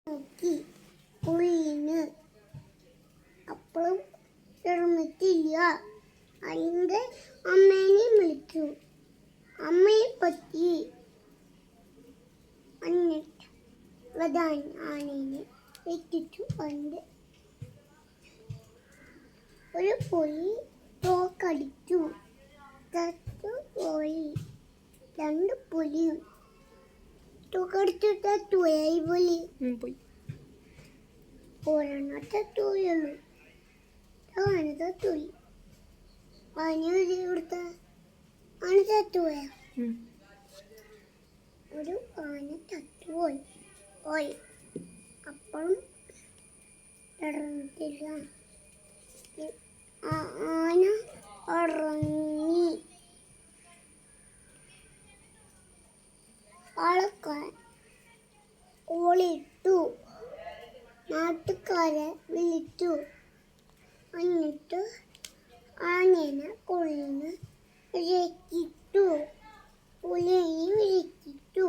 നോക്കി പുള്ളിന് അപ്പോഴും ചെറുമത്തില്ല. അതിൻ്റെ അമ്മേനെ വിളിച്ചു. അമ്മയെ പറ്റി എന്നിട്ട് പ്രധാന ആനേനെ എത്തിച്ചു കൊണ്ട് ഒരു പുലി തോക്കടിച്ചു. പോയി. രണ്ട് പുലിയും തോക്കടിച്ചിട്ട് തുഴയി പുലി പോയി. ഒരെണ്ണത്തെ തുഴയുള്ളൂ. ആനത്തെ തുഴി. ആന കൊടുത്ത ആന ചത്തുപോയ. ഒരു ആന ചത്തുപോയി. പോയി അപ്പോഴും ഇറങ്ങത്തില്ല. ആന ഇറങ്ങി. ആൾക്കാർ ഓളിട്ടു. നാട്ടുകാരെ വിളിച്ചു. എന്നിട്ട് ആനേനെ കൊള്ളിന് വിരക്കിട്ടു. പുലിയെ വിരക്കിട്ടു.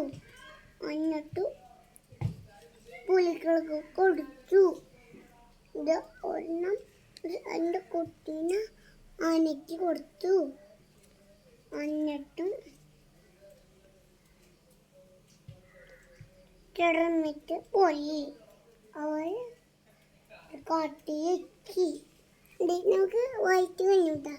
എന്നിട്ട് പുലികൾക്ക് കൊടുത്തു. ഇത് ഒരെണ്ണം എൻ്റെ കുട്ടീനെ ആനയ്ക്ക് കൊടുത്തു. എന്നിട്ട് കിടന്നിട്ട് പോയി. അവൾ കാട്ടിലെത്തി. നമുക്ക് വായിച്ചു കഴിഞ്ഞൂട്ടാ.